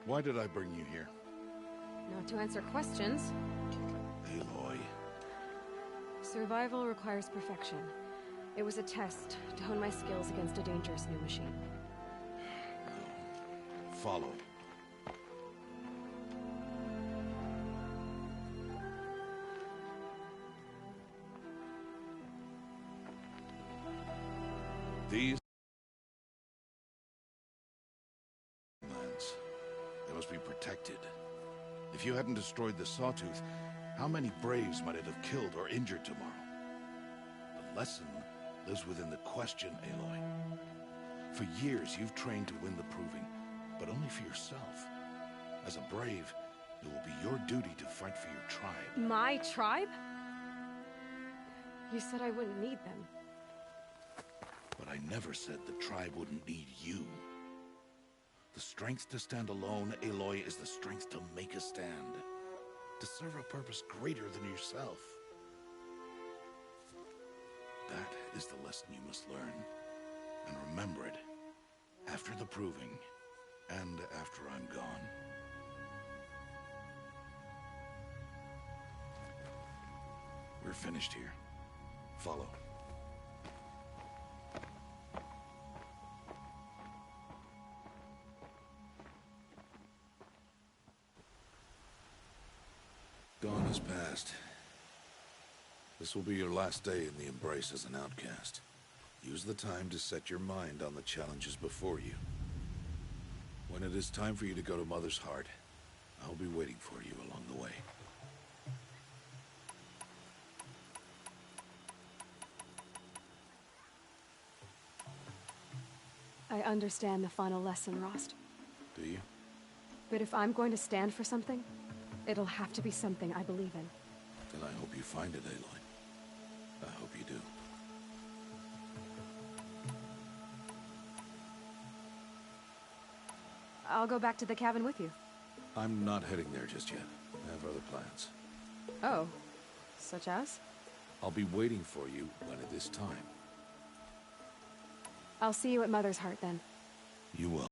Why did I bring you here? Not to answer questions. Aloy. Survival requires perfection. It was a test to hone my skills against a dangerous new machine. Follow. These lands. They must be protected. If you hadn't destroyed the Sawtooth, how many Braves might it have killed or injured tomorrow? The lesson lives within the question, Aloy. For years, you've trained to win the Proving, but only for yourself. As a Brave, it will be your duty to fight for your tribe. My tribe? You said I wouldn't need them. But I never said the tribe wouldn't need you. The strength to stand alone, Aloy, is the strength to make a stand. To serve a purpose greater than yourself. That is the lesson you must learn. And remember it. After the Proving, and after I'm gone. We're finished here. Follow. Dawn has passed. This will be your last day in the Embrace as an outcast. Use the time to set your mind on the challenges before you. When it is time for you to go to Mother's Heart, I'll be waiting for you along the way. I understand the final lesson, Rost. Do you? But if I'm going to stand for something, it'll have to be something I believe in. Then I hope you find it, Aloy. I hope you do. I'll go back to the cabin with you. I'm not heading there just yet. I have other plans. Oh, such as? I'll be waiting for you when it is time. I'll see you at Mother's Heart then. You will.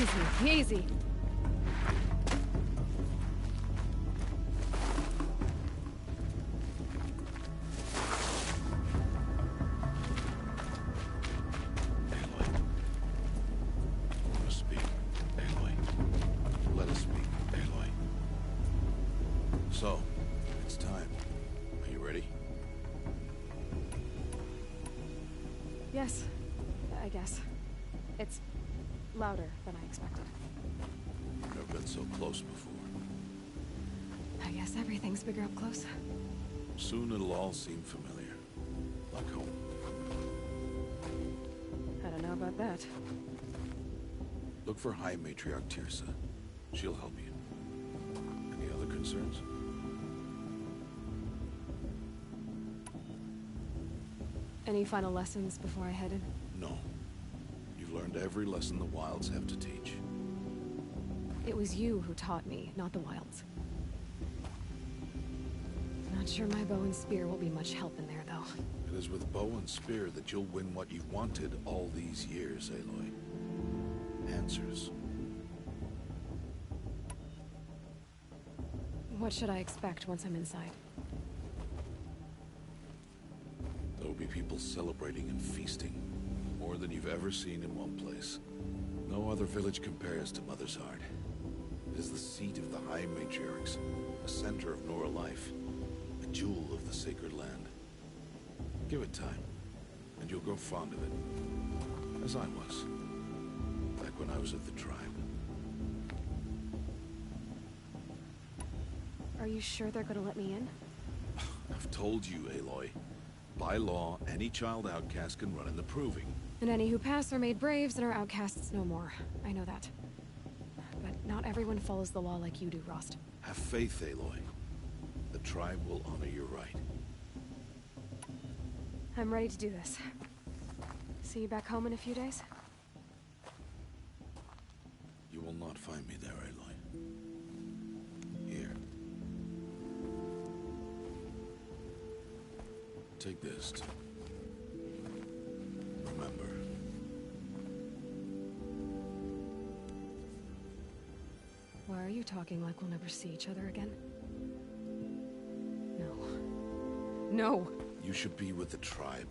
Easy, easy. So, it's time. Are you ready? Yes, I guess. It's louder than I expected. Never been so close before. I guess everything's bigger up close. Soon it'll all seem familiar. Like home. I don't know about that. Look for High Matriarch Tirsa. She'll help you. Any other concerns? Any final lessons before I head in? No. You've learned every lesson the Wilds have to teach. It was you who taught me, not the Wilds. Not sure my bow and spear will be much help in there, though. It is with bow and spear that you'll win what you've wanted all these years, Aloy. Answers. What should I expect once I'm inside? There will be people celebrating and feasting. More than you've ever seen in one place. No other village compares to Mother's Heart. It is the seat of the High Matriarchs, a center of Nora life, a jewel of the sacred land. Give it time, and you'll grow fond of it. As I was, back when I was of the tribe. Are you sure they're gonna let me in? I've told you, Aloy. By law, any child outcast can run in the Proving. And any who pass are made braves and are outcasts no more. I know that. But not everyone follows the law like you do, Rost. Have faith, Aloy. The tribe will honor your right. I'm ready to do this. See you back home in a few days? You will not find me there, Aloy. Here. Take this to remember. Why are you talking like we'll never see each other again? No. No! You should be with the tribe.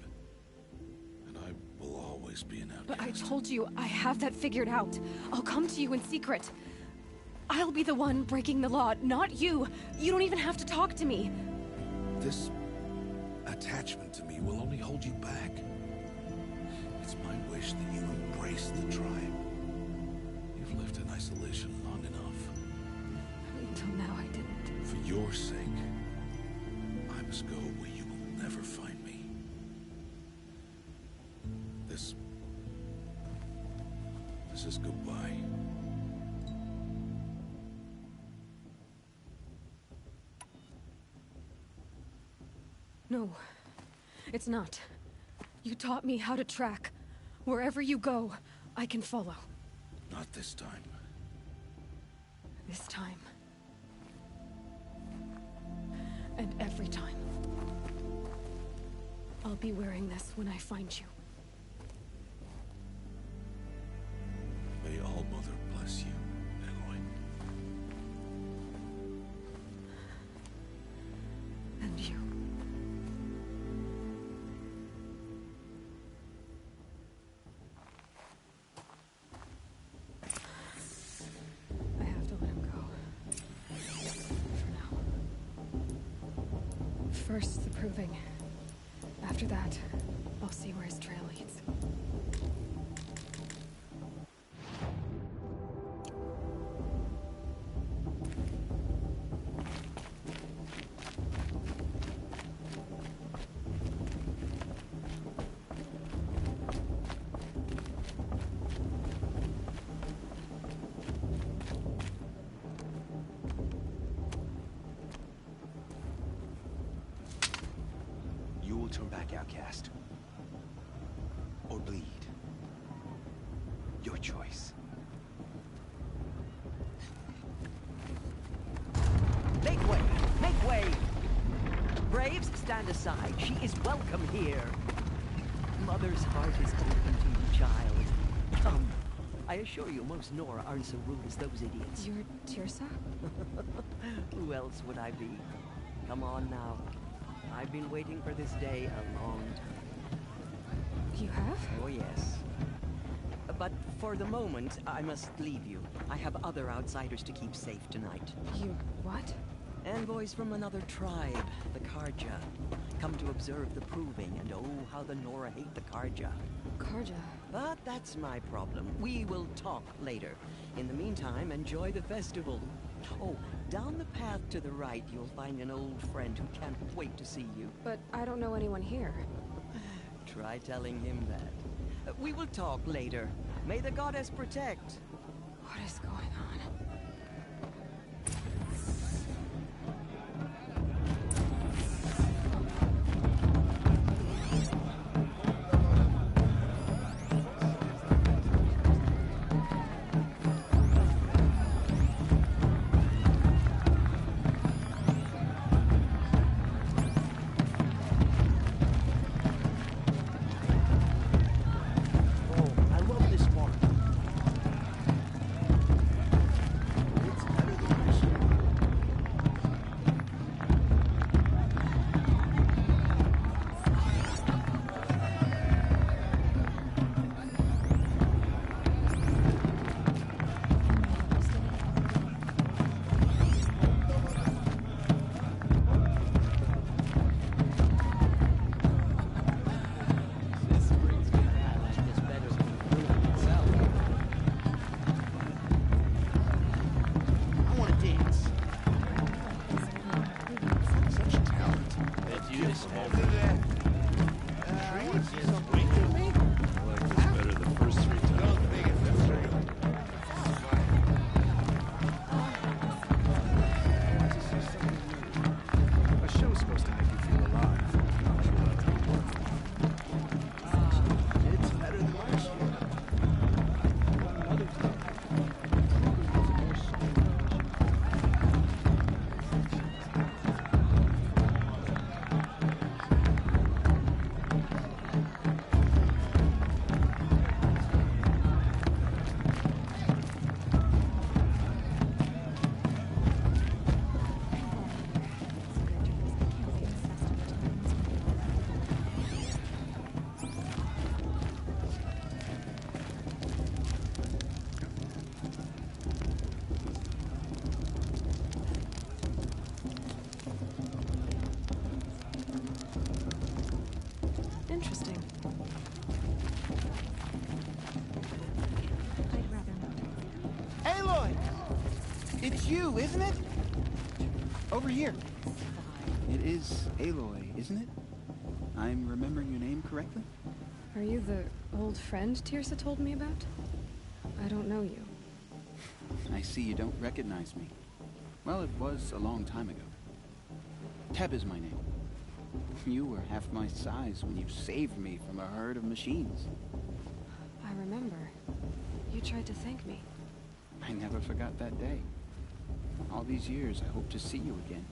And I will always be an outcast. But I told you, I have that figured out. I'll come to you in secret. I'll be the one breaking the law, not you. You don't even have to talk to me. This attachment to me will only hold you back. It's my wish that you embrace the tribe. You've lived in isolation long enough. Until now, I didn't. For your sake, I must go where you will never find me. This is goodbye. No, it's not. You taught me how to track. Wherever you go, I can follow. Not this time. This time. And every time. I'll be wearing this when I find you. May All Mother bless you, Aloy. And you. I have to let him go. For now. First, the Proving. After that, I'll see where his trail leads. You will turn back outcast. Or bleed. Your choice. Make way! Make way! Braves, stand aside. She is welcome here. Mother's heart is open to you, child. Come. I assure you, most Nora aren't so rude as those idiots. You're Tirsa? Who else would I be? Come on now. I've been waiting for this day a long time. You have? Oh, yes. But for the moment, I must leave you. I have other outsiders to keep safe tonight. You what? Envoys from another tribe, the Karja. Come to observe the proving, and oh, how the Nora hate the Karja. Karja. But that's my problem. We will talk later. In the meantime, enjoy the festival. Oh, down the path to the right, you'll find an old friend who can't wait to see you. But I don't know anyone here. Try telling him that. We will talk later. May the goddess protect. What is going on? Interesting. I'd rather not. Aloy! It's you, isn't it? Over here. It is Aloy, isn't it? I'm remembering your name correctly? Are you the old friend Tirsa told me about? I don't know you. I see you don't recognize me. Well, it was a long time ago. Teb is my name. You were half my size when you saved me from a herd of machines. I remember. You tried to thank me. I never forgot that day. All these years, I hope to see you again,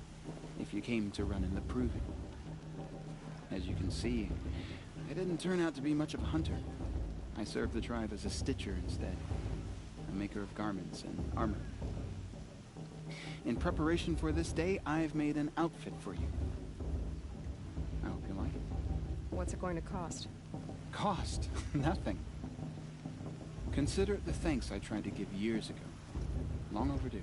if you came to run in the proving. As you can see, I didn't turn out to be much of a hunter. I served the tribe as a stitcher instead, a maker of garments and armor. In preparation for this day, I've made an outfit for you. I hope you like it. What's it going to cost? Cost? Nothing. Consider it the thanks I tried to give years ago. Long overdue.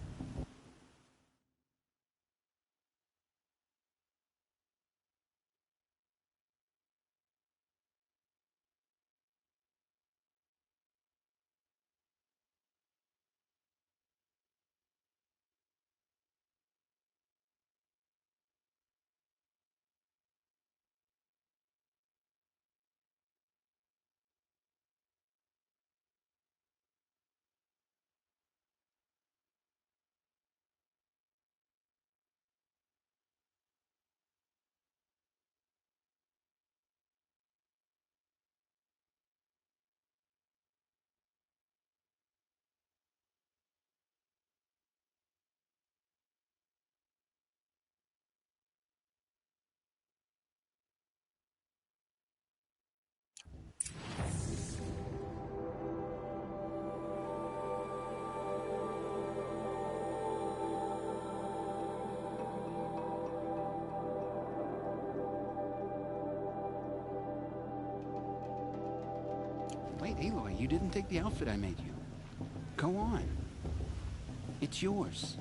Aloy, you didn't take the outfit I made you. Go on. It's yours.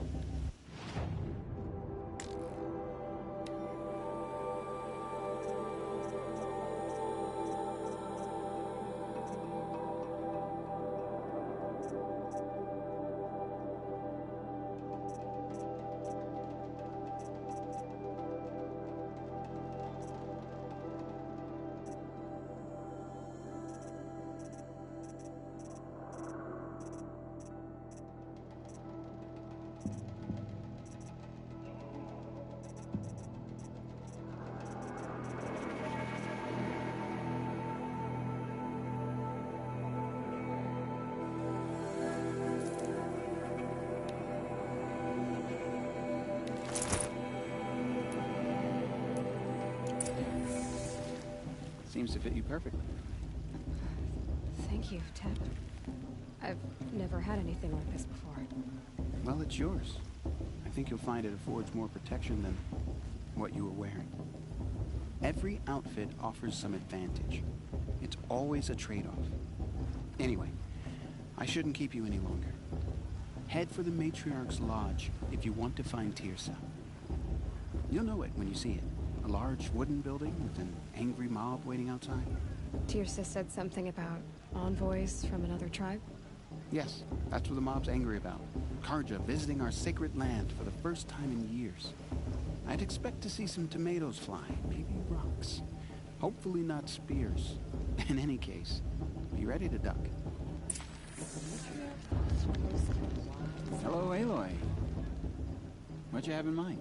Seems to fit you perfectly. Thank you, Ted. I've never had anything like this before. Well, it's yours. I think you'll find it affords more protection than what you were wearing. Every outfit offers some advantage. It's always a trade-off. Anyway, I shouldn't keep you any longer. Head for the Matriarch's Lodge if you want to find Tirsa. You'll know it when you see it. A large wooden building with an angry mob waiting outside. Tirsa said something about envoys from another tribe? Yes, that's what the mob's angry about. Karja visiting our sacred land for the first time in years. I'd expect to see some tomatoes fly, maybe rocks. Hopefully not spears. In any case, be ready to duck. Hello, Aloy. What you have in mind?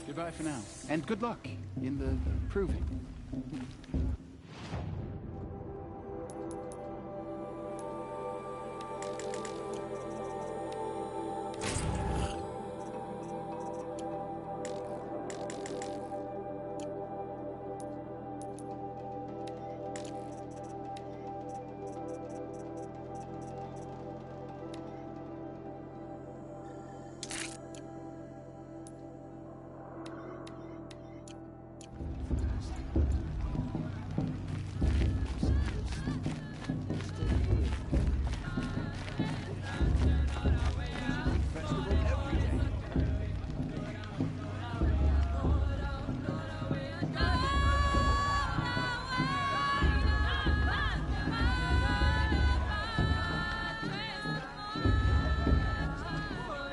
Goodbye for now, and good luck in the proving.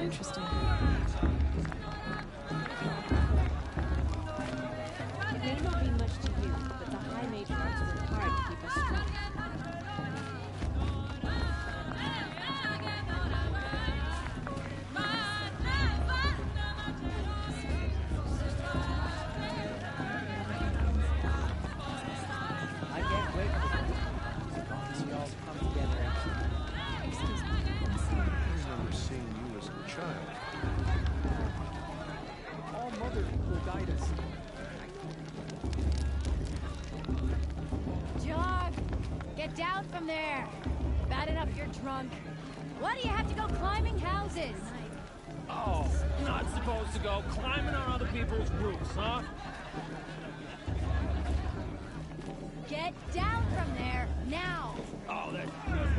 Interesting. It may not be much to you, but the High Matriarchs work hard to keep us strong. I can't wait for we all come together. Excuse me. I remember seeing you as a child. All Mother will guide us. Jog! Get down from there! Bad enough you're drunk. Why do you have to go climbing houses? Oh, not supposed to go climbing on other people's roofs, huh? Get down from there, now! Oh, that's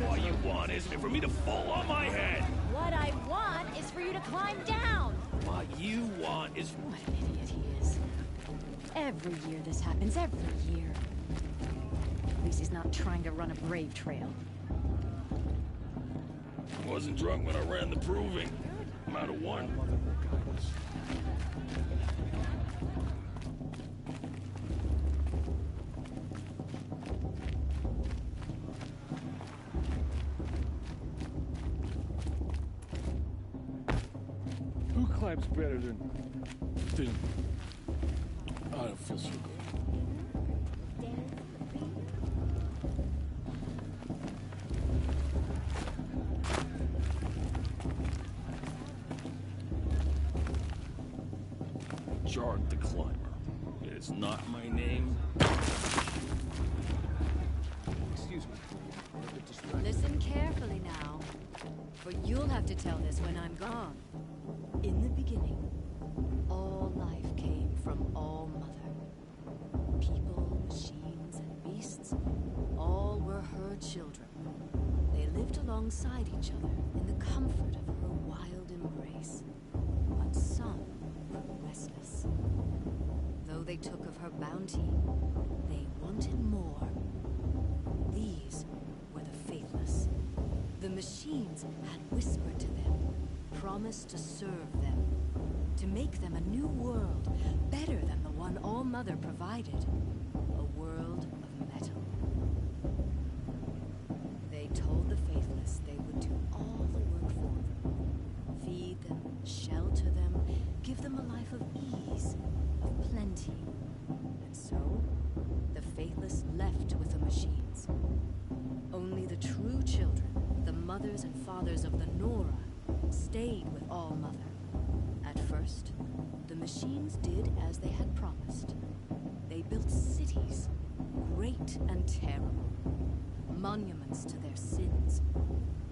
what you want, isn't it? For me to fall on my head! What I want is for you to climb down! What you want is... What an idiot he is. Every year this happens, every year. At least he's not trying to run a brave trail. Wasn't drunk when I ran the proving. I'm out of one. Mother will guide us. Who climbs better than... I don't feel so good. Shard the Climber. It is not my name. Excuse me. I'm a bit distracted. Listen carefully now, for you'll have to tell this when I'm gone. In the beginning, all life came from All Mother. People, machines, and beasts, all were her children. They lived alongside each other in the comfort of her wild embrace. But some grew restless. Though they took of her bounty, they wanted more. These were the faithless. The machines had whispered to them, promised to serve them, to make them a new world, better than the one All Mother provided. A world of metal. They told the faithless they would do all the work for them. Feed them, shelter them, give them a life of ease, of plenty. And so, the faithless left with the machines. Only the true children, the mothers and fathers of the Nora, stayed with All Mother. At first, the machines did as they had promised. They built cities, great and terrible, monuments to their sins.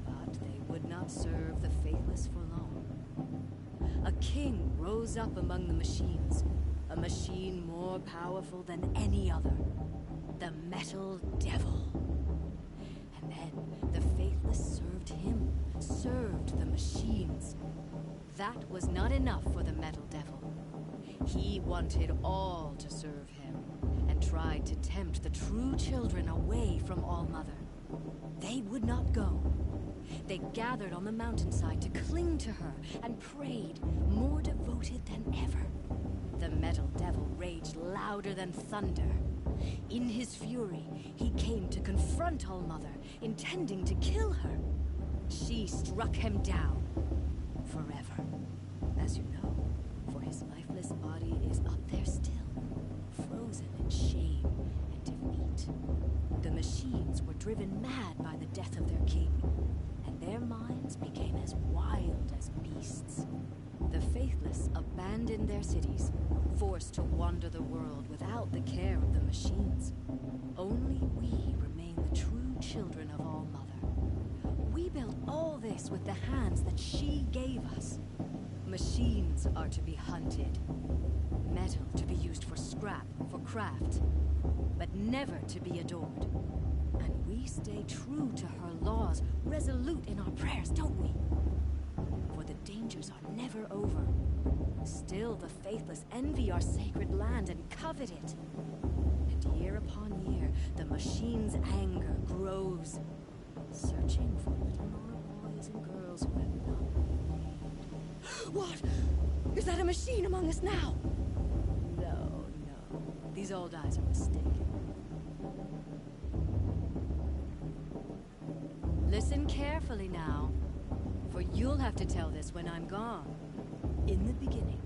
But they would not serve the faithless for long. A king rose up among the machines, a machine more powerful than any other, the Metal Devil. And then the faithless served him, served the machines. That was not enough for the Metal Devil. He wanted all to serve him, and tried to tempt the true children away from All Mother. They would not go. They gathered on the mountainside to cling to her and prayed, more devoted than ever. The Metal Devil raged louder than thunder. In his fury, he came to confront All Mother, intending to kill her. She struck him down. Forever. As you know, for his lifeless body is up there still, frozen in shame and defeat. The machines were driven mad by the death of their king, and their minds became as wild as beasts. The faithless abandoned their cities, forced to wander the world without the care of the machines. Only we remain the true children of All Mother. We built all this with the hands that she gave us. Machines are to be hunted. Metal to be used for scrap, for craft. But never to be adored. And we stay true to her laws, resolute in our prayers, don't we? For the dangers are never over. Still the faithless envy our sacred land and covet it. And year upon year, the machine's anger grows, searching for little more boys and girls who have not been named. What? Is that a machine among us now? No. These old eyes are mistaken. Listen carefully now, for you'll have to tell this when I'm gone. In the beginning,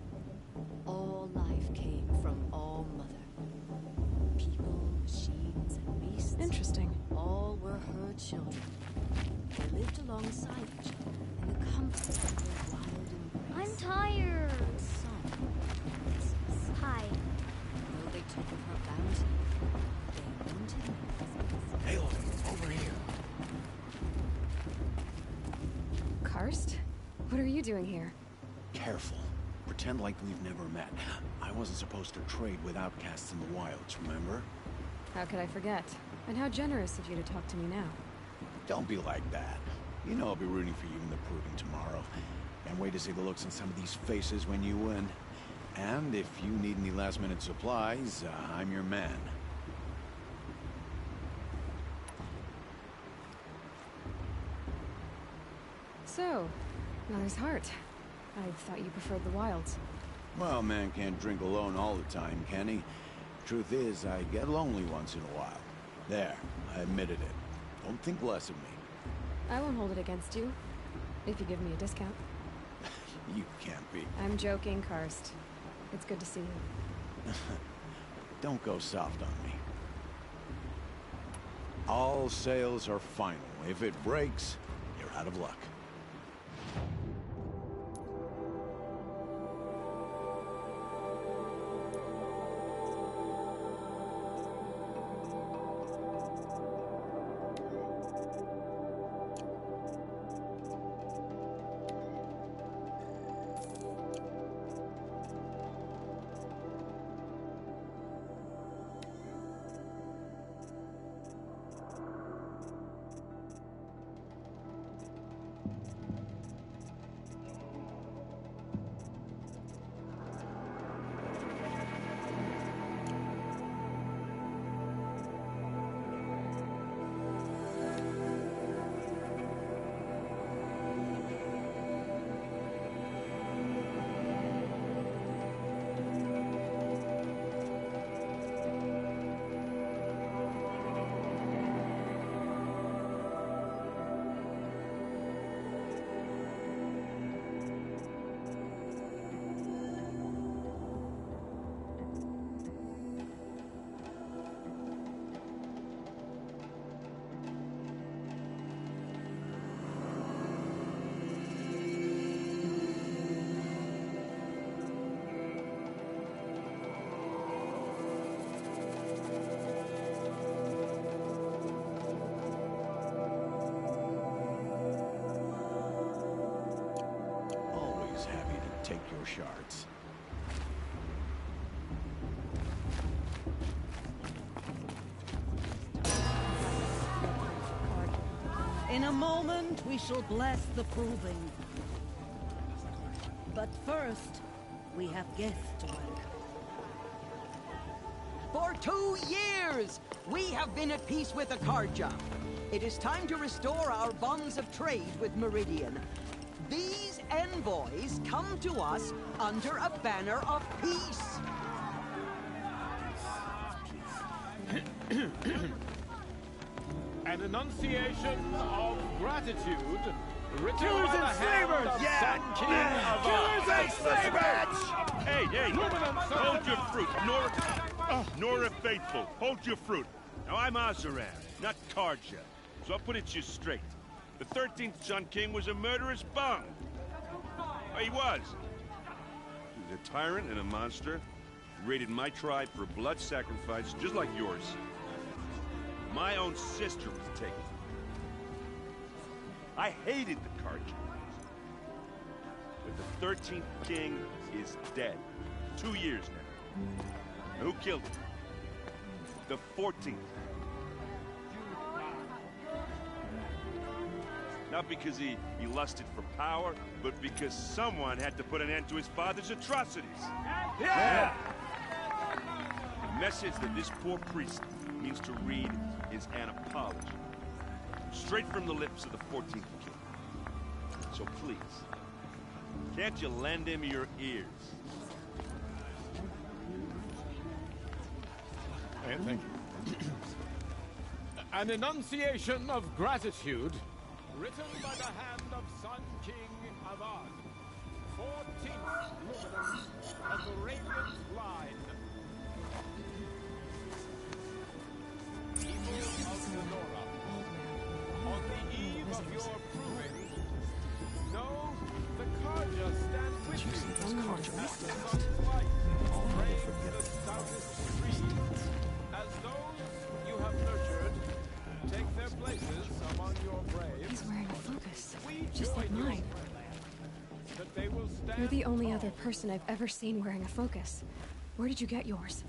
all life came from All Mother. People, machines, and beasts. Interesting. All were her children. They lived alongside each other in the comfort of their wild embrace. I'm tired. Some were restless. Hi. Though they took of her bounty, they wanted more. Aloy, over here. Karst? What are you doing here? Careful. Pretend like we've never met. I wasn't supposed to trade with outcasts in the wilds, remember? How could I forget? And how generous of you to talk to me now. Don't be like that. You know I'll be rooting for you in the proving tomorrow. Can't wait to see the looks on some of these faces when you win. And if you need any last-minute supplies, I'm your man. So, Mother's Heart. I thought you preferred the wilds. Well, man can't drink alone all the time, can he? Truth is, I get lonely once in a while. There, I admitted it. Don't think less of me. I won't hold it against you, if you give me a discount. You can't be. I'm joking, Karst. It's good to see you. Don't go soft on me. All sales are final. If it breaks, you're out of luck. shards. In a moment, we shall bless the proving. But first, we have guests to welcome. For 2 years, we have been at peace with the Karja. It is time to restore our bonds of trade with Meridian. These envoys come to us under a banner of peace. An enunciation of gratitude written Killers by the and hand slavers! of Yeah! Sun King of Killers and slavers! Hey, hold your fruit. Nora Faithful, hold your fruit. Now, I'm Azaran, not Karja, so I'll put it to you straight. The 13th Sun King was a murderous bung. Oh, he was. He was a tyrant and a monster. He raided my tribe for blood sacrifice, just like yours. My own sister was taken. I hated the Karja. But the 13th King is dead. 2 years now. And who killed him? The 14th. Not because he lusted for power, but because someone had to put an end to his father's atrocities. Yeah! The message that this poor priest means to read is an apology. Straight from the lips of the 14th King. So please, can't you lend him your ears? Thank you. An enunciation of gratitude written by the hand of Sun King Avad, 14th luminance of the Radiant Line. People of Sonora, on the eve of your proving, know the Karja stand with you as the sun's light frames the stoutest trees, as those you have nurtured take their places among your braves. He's wearing a focus, We just like join you mine. that they will stand You're the only tall. other person I've ever seen wearing a focus. Where did you get yours?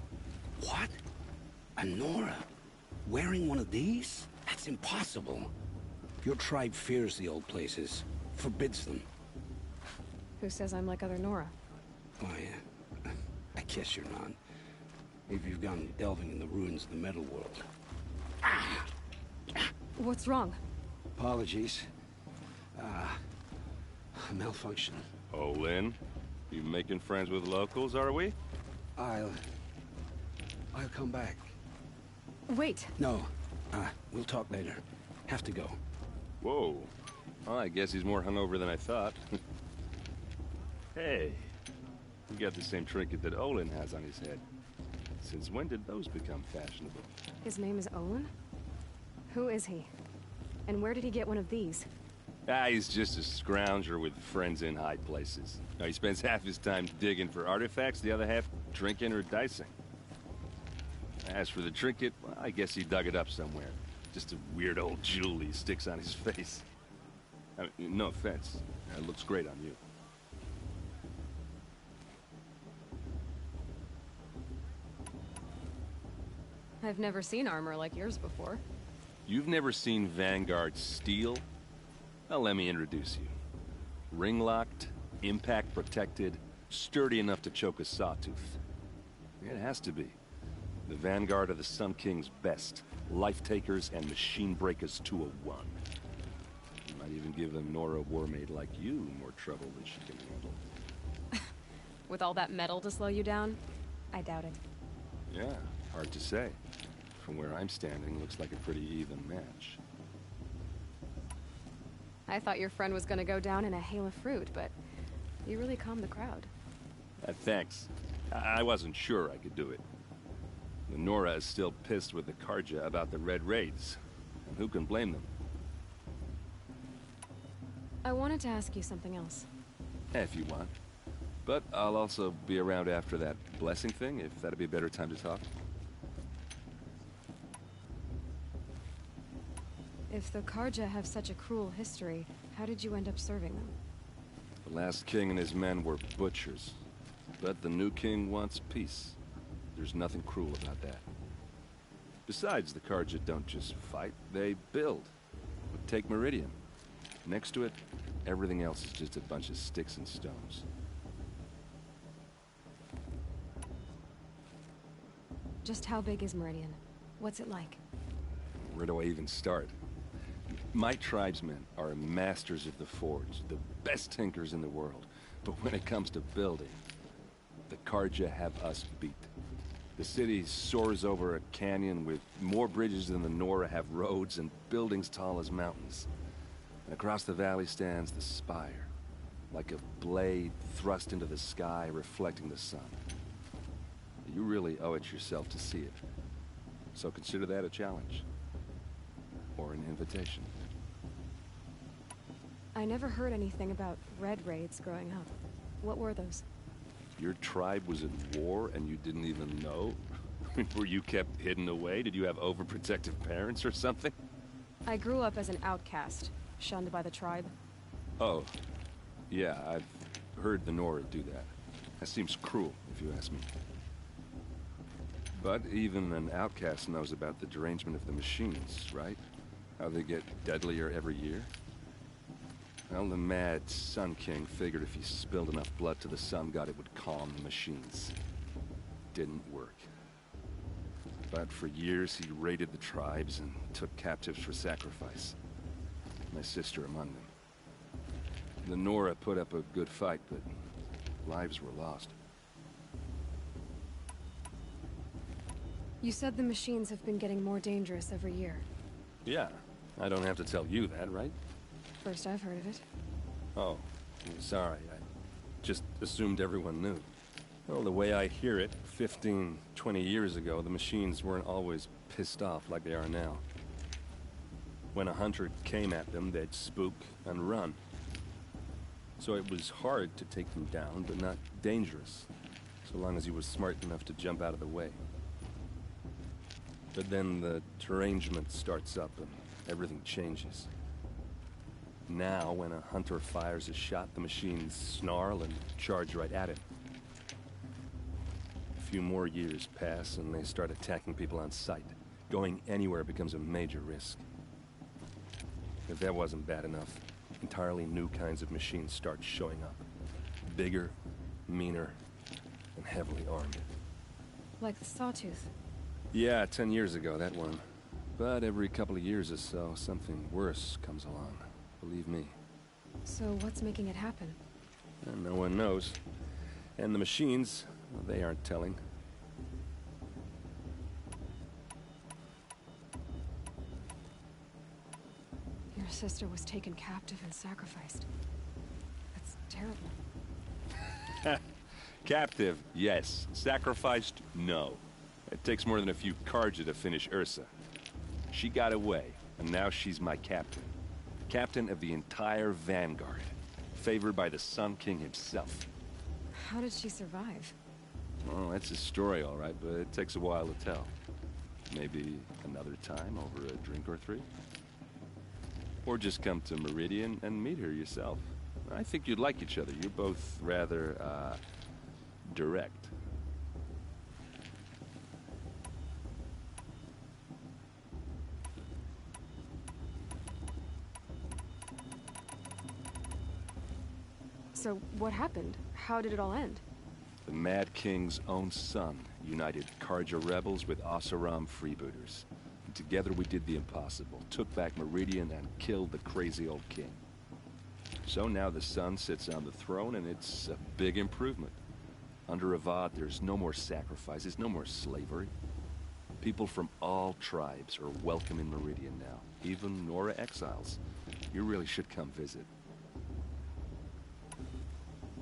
What? A Nora? Wearing one of these? That's impossible. Your tribe fears the old places, forbids them. Who says I'm like other Nora? Why, I guess you're not. Maybe you've gone delving in the ruins of the metal world. What's wrong? Apologies. Malfunction. Oh, Lynn, you making friends with locals, are we? I'll come back. Wait. No, we'll talk later. Have to go. Whoa. Well, I guess he's more hungover than I thought. Hey, you got the same trinket that Olin has on his head. Since when did those become fashionable? His name is Owen? Who is he? And where did he get one of these? He's just a scrounger with friends in high places. Now, he spends half his time digging for artifacts, the other half drinking or dicing. As for the trinket, well, I guess he dug it up somewhere. Just a weird old jewel he sticks on his face. I mean, no offense. It looks great on you. I've never seen armor like yours before. You've never seen Vanguard steel? Well, let me introduce you. Ring-locked, impact-protected, sturdy enough to choke a sawtooth. It has to be. The Vanguard of the Sun King's best. Life-takers and machine-breakers to a one. Might even give them Nora Warmaid like you more trouble than she can handle. With all that metal to slow you down? I doubt it. Yeah, hard to say. From where I'm standing, looks like a pretty even match. I thought your friend was gonna go down in a hail of fruit, but you really calmed the crowd. Thanks. I wasn't sure I could do it. The Nora is still pissed with the Karja about the Red Raids. And who can blame them? I wanted to ask you something else. If you want. But I'll also be around after that blessing thing, if that'd be a better time to talk. If the Karja have such a cruel history, how did you end up serving them? The last king and his men were butchers. But the new king wants peace. There's nothing cruel about that. Besides, the Carja don't just fight, they build. Take Meridian. Next to it, everything else is just a bunch of sticks and stones. Just how big is Meridian? What's it like? Where do I even start? My tribesmen are masters of the forge, the best tinkers in the world. But when it comes to building, the Carja have us beat. The city soars over a canyon with more bridges than the Nora have roads and buildings tall as mountains. And across the valley stands the spire, like a blade thrust into the sky reflecting the sun. You really owe it yourself to see it. So consider that a challenge. Or an invitation. I never heard anything about red raids growing up. What were those? Your tribe was at war and you didn't even know? Were you kept hidden away? Did you have overprotective parents or something? I grew up as an outcast, shunned by the tribe. Oh, yeah, I've heard the Nora do that. That seems cruel, if you ask me. But even an outcast knows about the derangement of the machines, right? How they get deadlier every year? Well, the mad Sun King figured if he spilled enough blood to the Sun God, it would calm the machines. Didn't work. But for years, he raided the tribes and took captives for sacrifice. My sister among them. The Nora put up a good fight, but lives were lost. You said the machines have been getting more dangerous every year. Yeah, I don't have to tell you that, right? First I've heard of it. Oh, sorry. I just assumed everyone knew. Well, the way I hear it, 15, 20 years ago, the machines weren't always pissed off like they are now. When a hunter came at them, they'd spook and run. So it was hard to take them down, but not dangerous, so long as he was smart enough to jump out of the way. But then the derangement starts up and everything changes. Now, when a hunter fires a shot, the machines snarl and charge right at him. A few more years pass and they start attacking people on sight. Going anywhere becomes a major risk. If that wasn't bad enough, entirely new kinds of machines start showing up. Bigger, meaner, and heavily armed. Like the Sawtooth. Yeah, 10 years ago, that one. But every couple of years or so, something worse comes along. Believe me. So what's making it happen? And no one knows. And the machines, well, they aren't telling. Your sister was taken captive and sacrificed. That's terrible. Captive, yes. Sacrificed, no. It takes more than a few Carja to finish Ursa. She got away, and now she's my captain. Captain of the entire Vanguard. Favored by the Sun King himself. How did she survive? Well, that's a story, all right, but it takes a while to tell. Maybe another time over a drink or three? Or just come to Meridian and meet her yourself. I think you'd like each other. You're both rather, direct. So what happened? How did it all end? The Mad King's own son united Carja rebels with Oseram freebooters. And together we did the impossible, took back Meridian and killed the crazy old king. So now the son sits on the throne and it's a big improvement. Under Avad, there's no more sacrifices, no more slavery. People from all tribes are welcome in Meridian now, even Nora exiles. You really should come visit.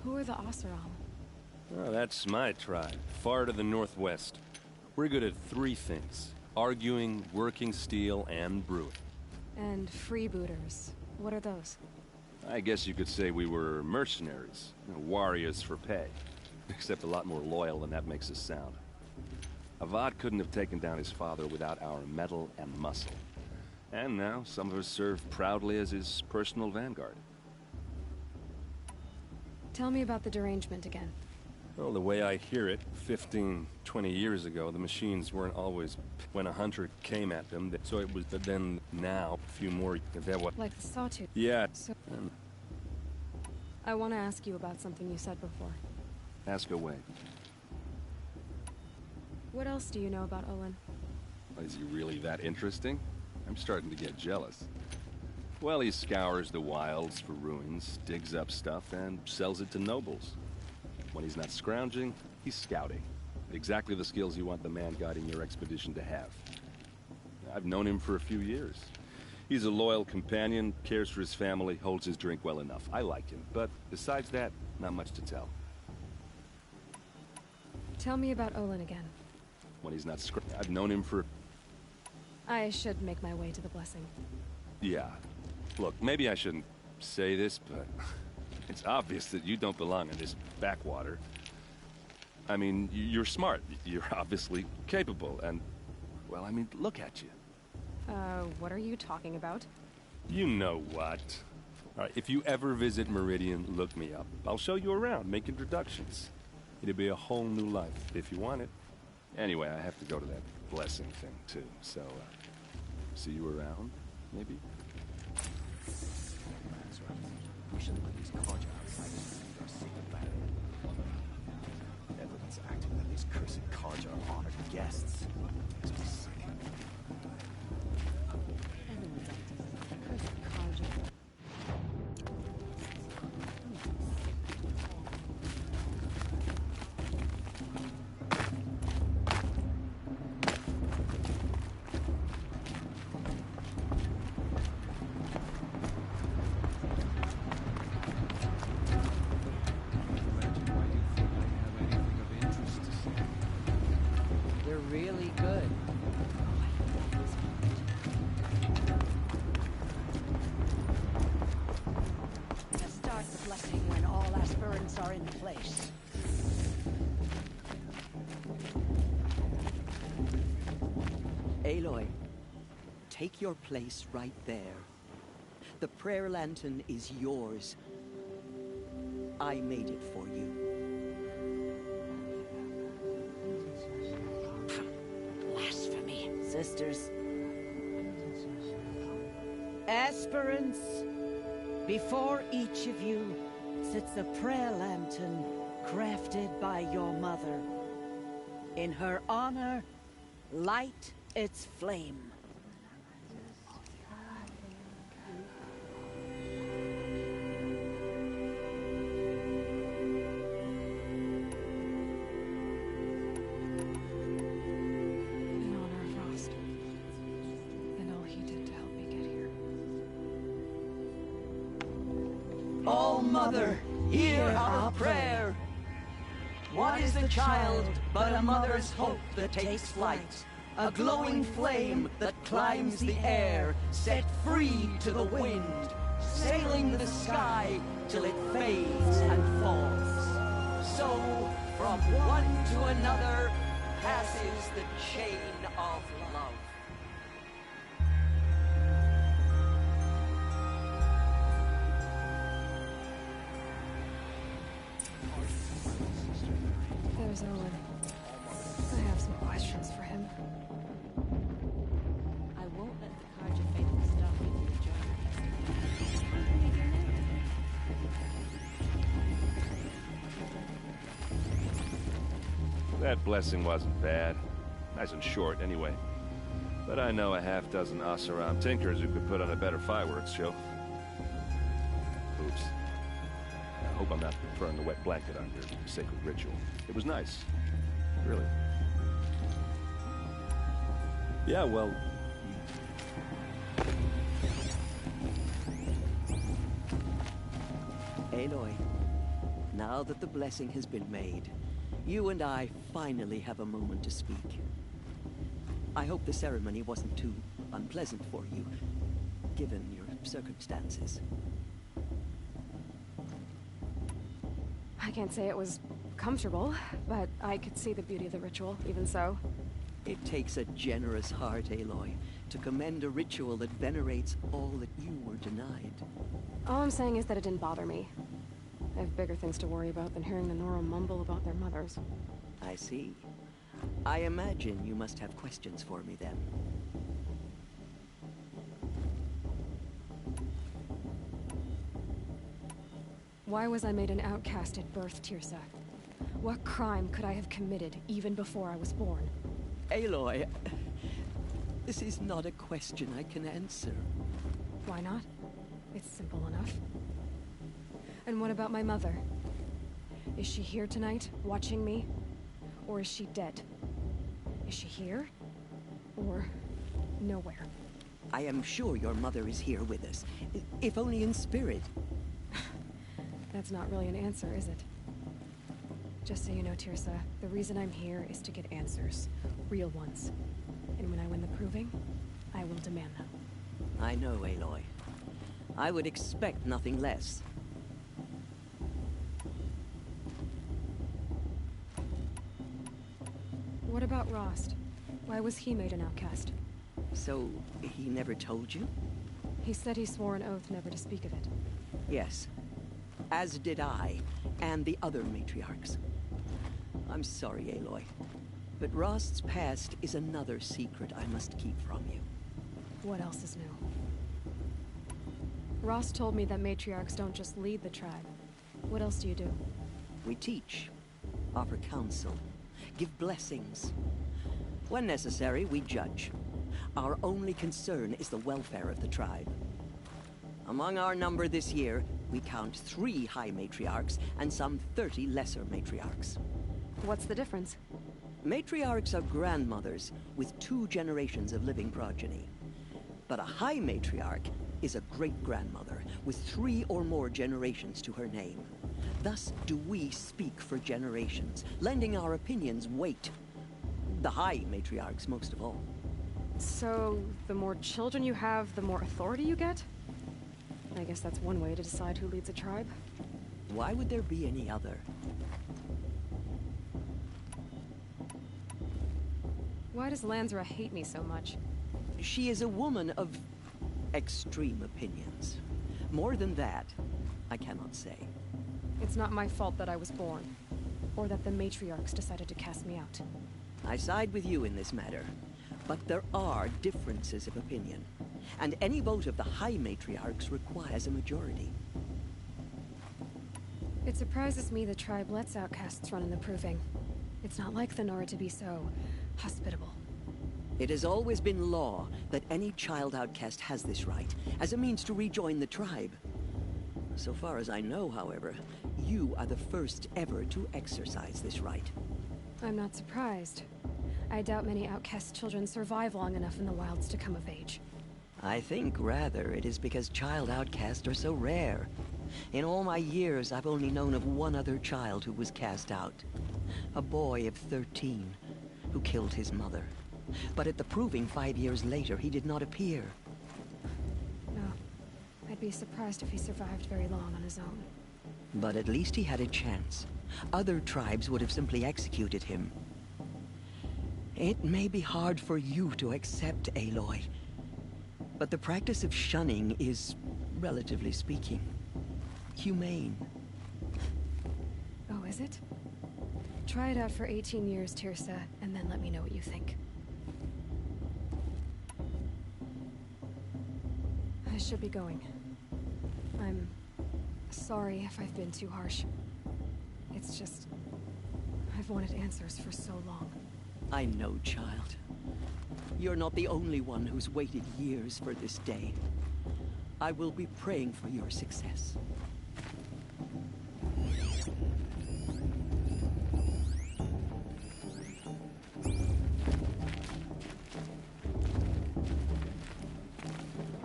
Who are the Oseram? Oh, that's my tribe, far to the northwest. We're good at three things. Arguing, working steel, and brewing. And freebooters. What are those? I guess you could say we were mercenaries. Warriors for pay. Except a lot more loyal than that makes us sound. Avad couldn't have taken down his father without our metal and muscle. And now, some of us serve proudly as his personal vanguard. Tell me about the derangement again. Well, the way I hear it, 15, 20 years ago, the machines weren't always when a hunter came at them. So it was, but then now, a few more, that what? Like the sawtooth. Yeah. So, I want to ask you about something you said before. Ask away. What else do you know about Olin? Is he really that interesting? I'm starting to get jealous. Well, he scours the wilds for ruins, digs up stuff, and sells it to nobles. When he's not scrounging, he's scouting. Exactly the skills you want the man guiding your expedition to have. I've known him for a few years. He's a loyal companion, cares for his family, holds his drink well enough. I like him, but besides that, not much to tell. Tell me about Olin again. When he's not I've known him for... I should make my way to the blessing. Yeah. Look, maybe I shouldn't say this, but... it's obvious that you don't belong in this backwater. I mean, you're smart. You're obviously capable, and... well, I mean, look at you. What are you talking about? You know what. All right, if you ever visit Meridian, look me up. I'll show you around, make introductions. It'll be a whole new life, if you want it. Anyway, I have to go to that blessing thing, too. So, see you around, maybe? We shouldn't let these Karja outsiders leave our secret battle. Everyone's acting that these cursed Karja are honored guests. Makes me sick. Everyone's acting like cursed Karja. They're really good. To start the blessing when all aspirants are in place. Aloy, take your place right there. The prayer lantern is yours. I made it for you. Blasphemy. Sisters. Aspirants, before each of you sits a prayer lantern crafted by your mother. In her honor, light its flame. In honor of Frost. And all he did to help me get here. Oh, Mother, hear our prayer. What is the child but a mother's hope that takes flight? A glowing flame that climbs the air, set free to the wind, sailing the sky till it fades and falls. So, from one to another, passes the chain of love. There's Olin. I have some questions for him. I won't let the Karja faithful stop you from the journey. That blessing wasn't bad. Nice and short, anyway. But I know a half-dozen Oseram tinkers who could put on a better fireworks show. Oops. I hope I'm not throwing a wet blanket on your sacred ritual. It was nice. Really. Yeah, well... Aloy, now that the blessing has been made, you and I finally have a moment to speak. I hope the ceremony wasn't too unpleasant for you, given your circumstances. I can't say it was comfortable, but I could see the beauty of the ritual, even so. It takes a generous heart, Aloy, to commend a ritual that venerates all that you were denied. All I'm saying is that it didn't bother me. I have bigger things to worry about than hearing the Nora mumble about their mothers. I see. I imagine you must have questions for me then. Why was I made an outcast at birth, Tirsa? What crime could I have committed even before I was born? Aloy, this is not a question I can answer. Why not? It's simple enough. And what about my mother? Is she here tonight, watching me? Or is she dead? Is she here? Or nowhere? I am sure your mother is here with us, if only in spirit. That's not really an answer, is it? Just so you know, Tirsa, the reason I'm here is to get answers. Real ones. And when I win the proving, I will demand them. I know, Aloy. I would expect nothing less. What about Rost? Why was he made an outcast? So, he never told you? He said he swore an oath never to speak of it. Yes. As did I, and the other matriarchs. I'm sorry, Aloy, but Rost's past is another secret I must keep from you. What else is new? Rost told me that matriarchs don't just lead the tribe. What else do you do? We teach, offer counsel, give blessings. When necessary, we judge. Our only concern is the welfare of the tribe. Among our number this year, we count 3 high matriarchs and some 30 lesser matriarchs. What's the difference? Matriarchs are grandmothers with 2 generations of living progeny. But a high matriarch is a great-grandmother with 3 or more generations to her name. Thus do we speak for generations, lending our opinions weight. The high matriarchs most of all. So, the more children you have, the more authority you get? I guess that's one way to decide who leads a tribe. Why would there be any other? Why does Lansra hate me so much? She is a woman of extreme opinions. More than that, I cannot say. It's not my fault that I was born, or that the matriarchs decided to cast me out. I side with you in this matter, but there are differences of opinion, and any vote of the high matriarchs requires a majority. It surprises me the tribe lets outcasts run in the proving. It's not like the Nora to be so hospitable. It has always been law that any child outcast has this right, as a means to rejoin the tribe. So far as I know, however, you are the first ever to exercise this right. I'm not surprised. I doubt many outcast children survive long enough in the wilds to come of age. I think, rather, it is because child outcasts are so rare. In all my years, I've only known of one other child who was cast out. A boy of 13, who killed his mother. But at the proving 5 years later, he did not appear. No. I'd be surprised if he survived very long on his own. But at least he had a chance. Other tribes would have simply executed him. It may be hard for you to accept, Aloy, but the practice of shunning is, relatively speaking, humane. Oh, is it? Try it out for 18 years, Tirsa, and then let me know what you think. I should be going. I'm sorry if I've been too harsh. It's just, I've wanted answers for so long. I know, child. You're not the only one who's waited years for this day. I will be praying for your success.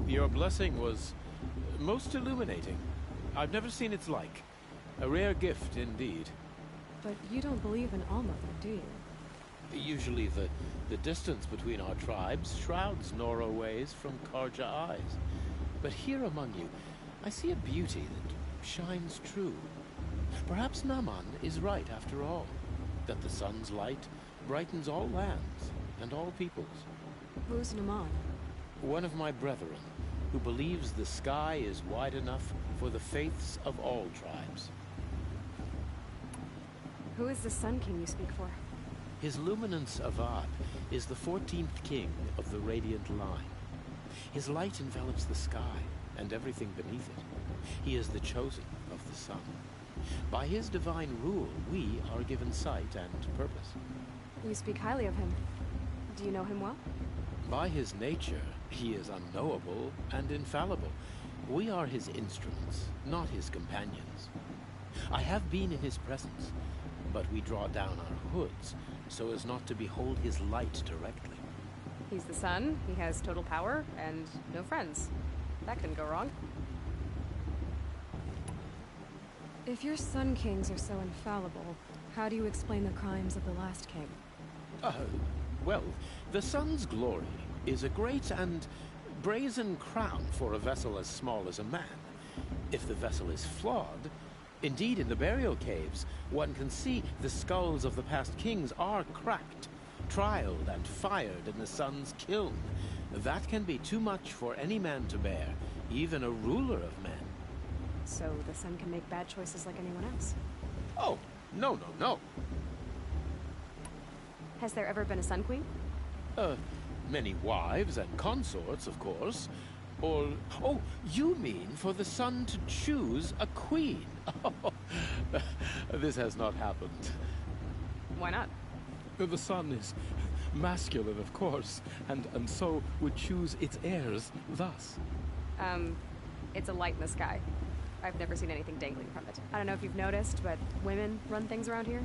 Your blessing was most illuminating. I've never seen its like. A rare gift indeed. But you don't believe in Alma, do you? Usually the distance between our tribes shrouds Nora ways from Karja eyes. But here among you, I see a beauty that shines true. Perhaps Naman is right after all, that the sun's light brightens all lands and all peoples. Who's Naman? One of my brethren, who believes the sky is wide enough for the faiths of all tribes. Who is the Sun King you speak for? His Luminance Avad is the 14th king of the Radiant Line. His light envelops the sky and everything beneath it. He is the chosen of the sun. By his divine rule, we are given sight and purpose. You speak highly of him. Do you know him well? By his nature, he is unknowable and infallible. We are his instruments, not his companions. I have been in his presence, but we draw down our hoods so as not to behold his light directly. He's the sun, he has total power, and no friends. That couldn't go wrong. If your Sun Kings are so infallible, how do you explain the crimes of the last king? Well, the sun's glory is a great and brazen crown for a vessel as small as a man. If the vessel is flawed, indeed in the burial caves, one can see the skulls of the past kings are cracked, trialed and fired in the sun's kiln. That can be too much for any man to bear, even a ruler of men. So the sun can make bad choices like anyone else? Oh, no. Has there ever been a Sun Queen? Many wives and consorts, of course. Or, oh, you mean for the sun to choose a queen? This has not happened. Why not? The sun is masculine, of course, and so would choose its heirs thus. It's a light in the sky. I've never seen anything dangling from it. I don't know if you've noticed, but women run things around here.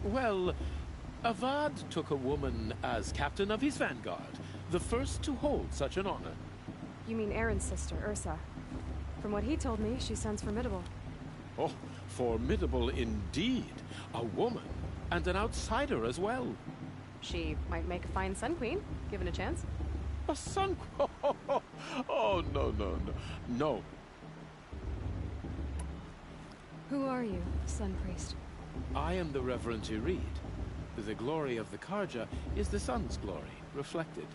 Well, Avad took a woman as captain of his vanguard, the first to hold such an honor. You mean Aaron's sister, Ursa. From what he told me, she sounds formidable. Oh, formidable indeed. A woman, and an outsider as well. She might make a fine Sun Queen, given a chance. A Sun Queen? Oh, no. Who are you, Sun Priest? I am the Reverend Irid. The glory of the Karja is the sun's glory, reflected.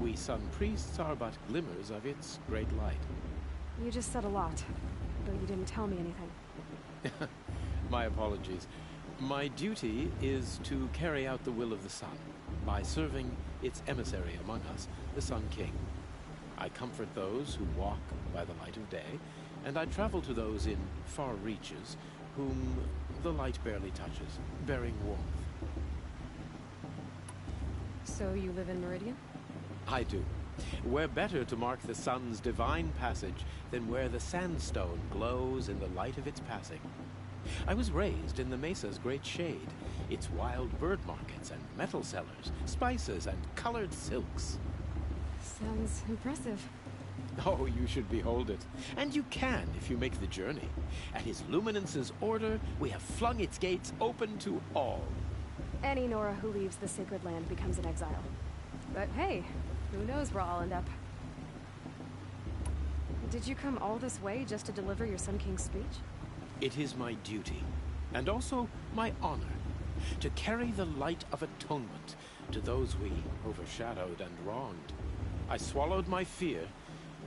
We Sun Priests are but glimmers of its great light. You just said a lot, though you didn't tell me anything. My apologies. My duty is to carry out the will of the sun, by serving its emissary among us, the Sun King. I comfort those who walk by the light of day, and I travel to those in far reaches, whom the light barely touches, bearing warmth. So you live in Meridian? I do. Where better to mark the sun's divine passage than where the sandstone glows in the light of its passing. I was raised in the mesa's great shade, its wild bird markets and metal cellars, spices and colored silks. Sounds impressive. Oh, you should behold it. And you can if you make the journey. At his Luminance's order, we have flung its gates open to all. Any Nora who leaves the sacred land becomes an exile. But hey, who knows where I'll end up. Did you come all this way just to deliver your Sun King's speech? It is my duty, and also my honor, to carry the light of atonement to those we overshadowed and wronged. I swallowed my fear,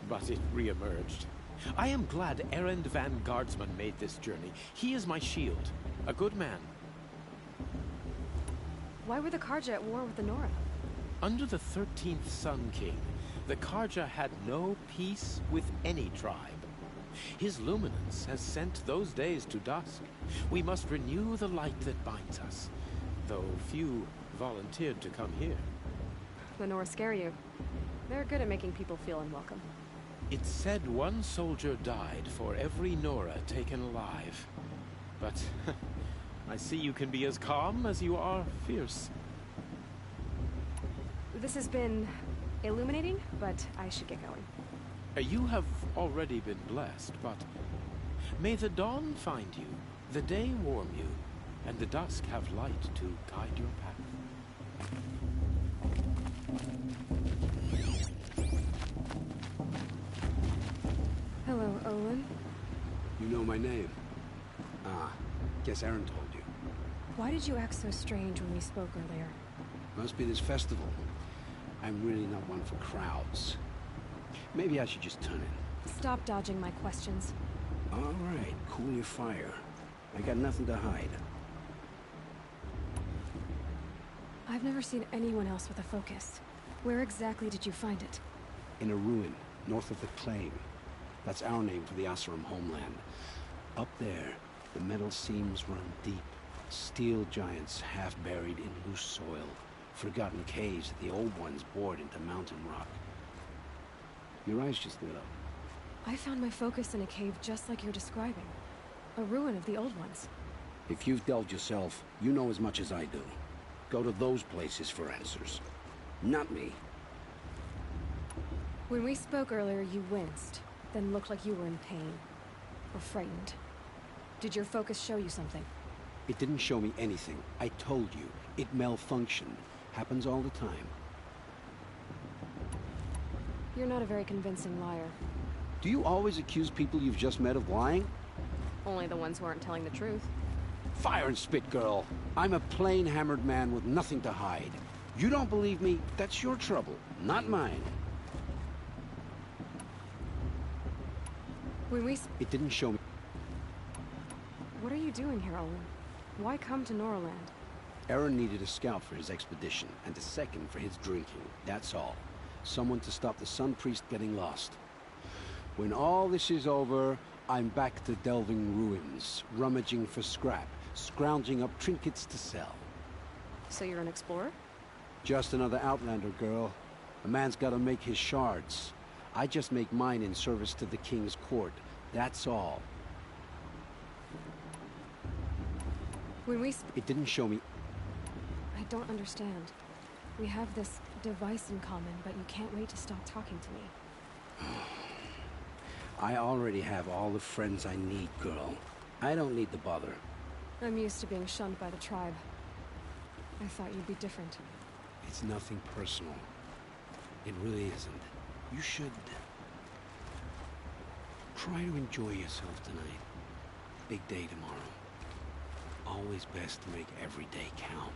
but it re-emerged. I am glad Erend van Guardsman made this journey. He is my shield, a good man. Why were the Karja at war with the Nora? Under the 13th Sun King, the Karja had no peace with any tribe. His luminance has sent those days to dusk. We must renew the light that binds us, though few volunteered to come here. The Nora scare you. They're good at making people feel unwelcome. It's said one soldier died for every Nora taken alive. But I see you can be as calm as you are fierce. This has been illuminating, but I should get going. You have already been blessed, but may the dawn find you, the day warm you, and the dusk have light to guide your path. Hello, Olin. You know my name? Ah, guess Aaron told you. Why did you act so strange when we spoke earlier? Must be this festival. I'm really not one for crowds. Maybe I should just turn in. Stop dodging my questions. All right, cool your fire. I got nothing to hide. I've never seen anyone else with a focus. Where exactly did you find it? In a ruin, north of the Claim. That's our name for the Asuram homeland. Up there, the metal seams run deep. Steel giants half buried in loose soil. Forgotten caves that the old ones bored into mountain rock. Your eyes just lit up. I found my focus in a cave just like you're describing. A ruin of the old ones. If you've delved yourself, you know as much as I do. Go to those places for answers. Not me. When we spoke earlier, you winced, then looked like you were in pain. Or frightened. Did your focus show you something? It didn't show me anything. I told you. It malfunctioned. Happens all the time. You're not a very convincing liar. Do you always accuse people you've just met of lying? Only the ones who aren't telling the truth. Fire and spit, girl. I'm a plain hammered man with nothing to hide. You don't believe me? That's your trouble, not mine. When we... It didn't show me... What are you doing here, Olin? Why come to Noraland? Aaron needed a scout for his expedition, and a second for his drinking. That's all. Someone to stop the Sun Priest getting lost. When all this is over, I'm back to delving ruins, rummaging for scrap, scrounging up trinkets to sell. So you're an explorer? Just another Outlander, girl. A man's gotta make his shards. I just make mine in service to the King's court. That's all. When we... It didn't show me... I don't understand. We have this device in common, but you can't wait to stop talking to me. I already have all the friends I need, girl. I don't need the bother. I'm used to being shunned by the tribe. I thought you'd be different. It's nothing personal. It really isn't. You should... try to enjoy yourself tonight. Big day tomorrow. Always best to make every day count.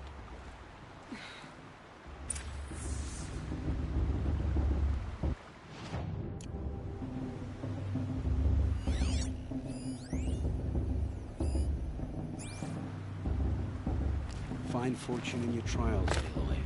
Find fortune in your trials, Aloy.